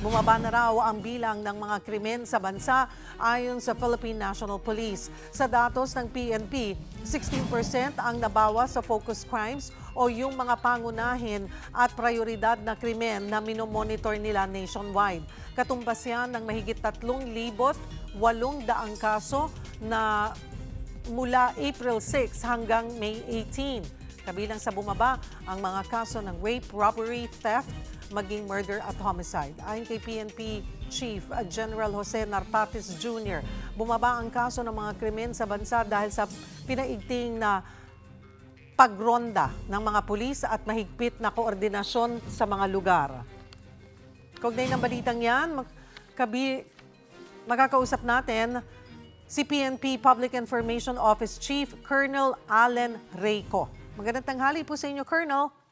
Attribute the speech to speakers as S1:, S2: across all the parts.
S1: Bumaba na raw ang bilang ng mga krimen sa bansa ayon sa Philippine National Police. Sa datos ng PNP, 16% ang nabawas sa focus crimes o yung mga pangunahin at prioridad na krimen na minomonitor nila nationwide. Katumbas yan ng mahigit 3,800 kaso na mula April 6 hanggang May 18. Kabilang sa bumaba ang mga kaso ng rape, robbery, theft, maging murder at homicide. Ayon kay PNP Chief General Jose Nartates Jr., bumaba ang kaso ng mga krimen sa bansa dahil sa pinaigting na pagronda ng mga pulis at mahigpit na koordinasyon sa mga lugar. Kaugnay ng balitang yan, makakausap natin si PNP Public Information Office Chief Colonel Allen Reyco. Magandang tanghali po sa inyo, Colonel.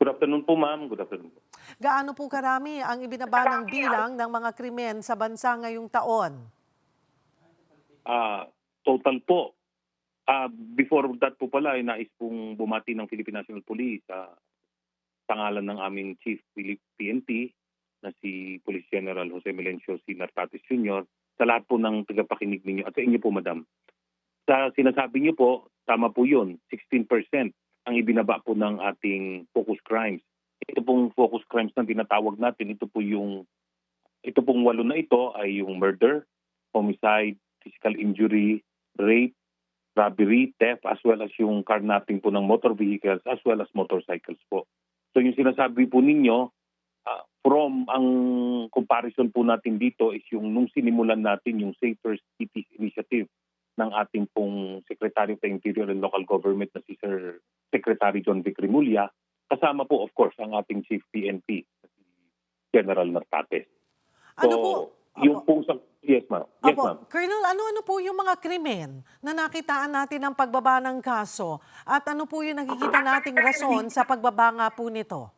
S2: Good afternoon po, ma'am. Good afternoon po.
S1: Gaano po karami ang ibinaba ng bilang ng mga krimen sa bansa ngayong taon?
S2: Total po. Before that po pala, nais pong bumati ng Philippine National Police sa ngalan ng aming Chief PNP na si Police General Jose Melencio C. Nartates Jr. sa lahat po ng tagapakinig ninyo at sa inyo po, madam. Sa sinasabi niyo po, tama po yun, 16% ang ibinaba po ng ating focus crimes. Ito pong focus crimes na tinatawag natin, ito pong 8 na ito ay yung murder, homicide, physical injury, rape, robbery, theft, as well as yung carnapping po ng motor vehicles as well as motorcycles po. So yung sinasabi po ninyo, from ang comparison po natin dito is yung nung sinimulan natin yung Safer Cities Initiative ng ating pong Secretary of the Interior and Local Government na si Sir Secretary John Vic Rimulya, kasama po of course ang ating Chief PNP, si General Nartates. So,
S1: Ano po?
S2: yung pong yes ma'am. Yes
S1: Opo,
S2: ma'am.
S1: Colonel, ano-ano po yung mga krimen na nakitaan natin ng pagbaba ng kaso? At ano po yung nakikita nating rason sa pagbaba nga po nito?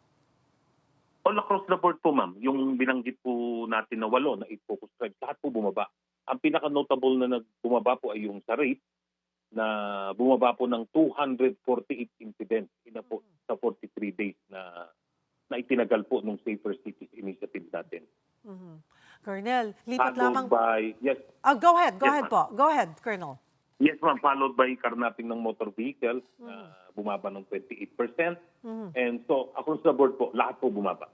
S2: All across the board po, ma'am. Yung binanggit po natin na 8 na 8 focus crimes, lahat po bumaba. Ang pinaka-notable na bumaba po ay yung sa rape, na bumaba po ng 248 incidents po sa 43 days na itinagal po ng Safer Cities Initiative natin.
S1: Colonel, lipat lamang...
S2: Yes.
S1: Go ahead
S2: Yes,
S1: po. Go ahead, Colonel.
S2: Yes, ma'am. Followed by carnapping ng motor vehicles, bumaba ng 28%. And so, across the board po, lahat po bumaba.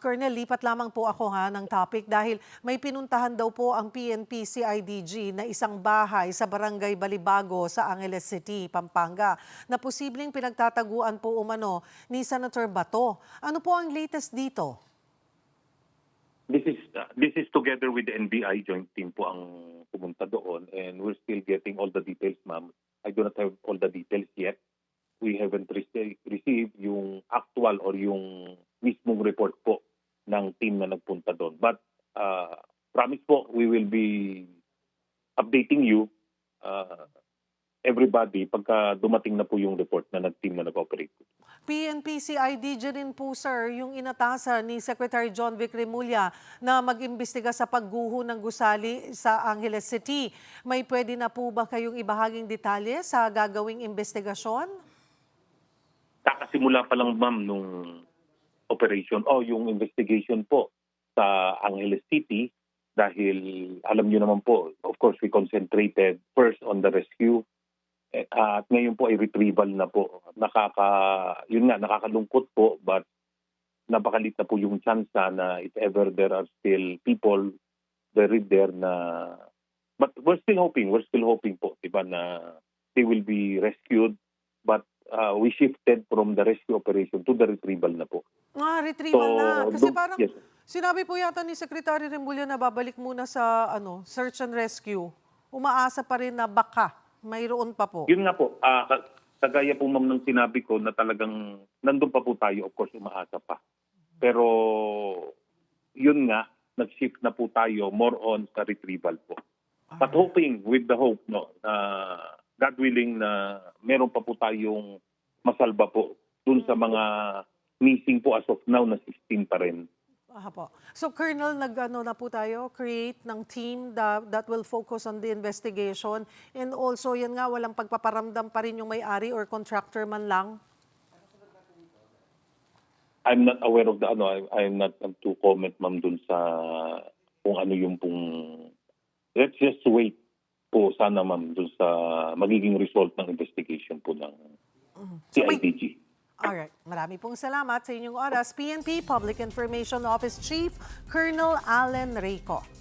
S1: Colonel, lipat lamang po ako ng topic dahil may pinuntahan daw po ang PNP CIDG na isang bahay sa Barangay Balibago sa Angeles City, Pampanga, na posibleng pinagtataguan po umano ni Senator Bato. Ano po ang latest dito?
S2: This is together with the NBI joint team po ang pumunta doon, and we're still getting all the details, ma'am. I do not have all the details yet. We haven't received yung actual or yung mismong report po ng team na nagpunta doon. But promise po, we will be updating you, everybody, pagka dumating na po yung report na nag-team na nag-operate.
S1: PNP CIDG rin po, sir, yung inatasan ni Secretary John Vic Rimulya na mag-imbestiga sa pagguho ng gusali sa Angeles City. May pwede na po ba kayong ibahaging detalye sa gagawing investigasyon?
S2: Kakasimula pa lang, ma'am, nung operation o yung investigation po sa Angeles City dahil alam niyo naman po, of course, we concentrated first on the rescue at ngayon po ay retrieval na po. Nakakalungkot po, but napakalit na po yung chance na if ever there are still people buried there na, but we're still hoping po, diba, na they will be rescued, but we shifted from the rescue operation to the retrieval na po.
S1: Retrieval na. Kasi parang
S2: yes.
S1: sinabi po yata ni Secretary Rimulya na babalik muna sa search and rescue. Umaasa pa rin na baka mayroon pa po.
S2: Yun nga po, kagaya po, ma'am, ng sinabi ko na talagang nandun pa po tayo, of course, umaasa pa. Pero yun nga, nag-shift na po tayo more on sa retrieval po. But hoping, with the hope, no, God willing, na meron pa po tayong masalba po dun sa mga missing po as of now na 16 pa rin.
S1: Po. So Colonel, na po tayo, create ng team that will focus on the investigation, and also yan nga, walang pagpaparamdam pa rin yung may-ari or contractor man lang?
S2: I'm not aware of the I'm not to comment ma'am dun sa kung ano yung pong let's just wait po sana ma'am dun sa magiging result ng investigation po ng
S1: So may-
S2: CIDG.
S1: Alright, marami pong salamat sa inyong oras. PNP Public Information Office Chief Colonel Allen Reyco.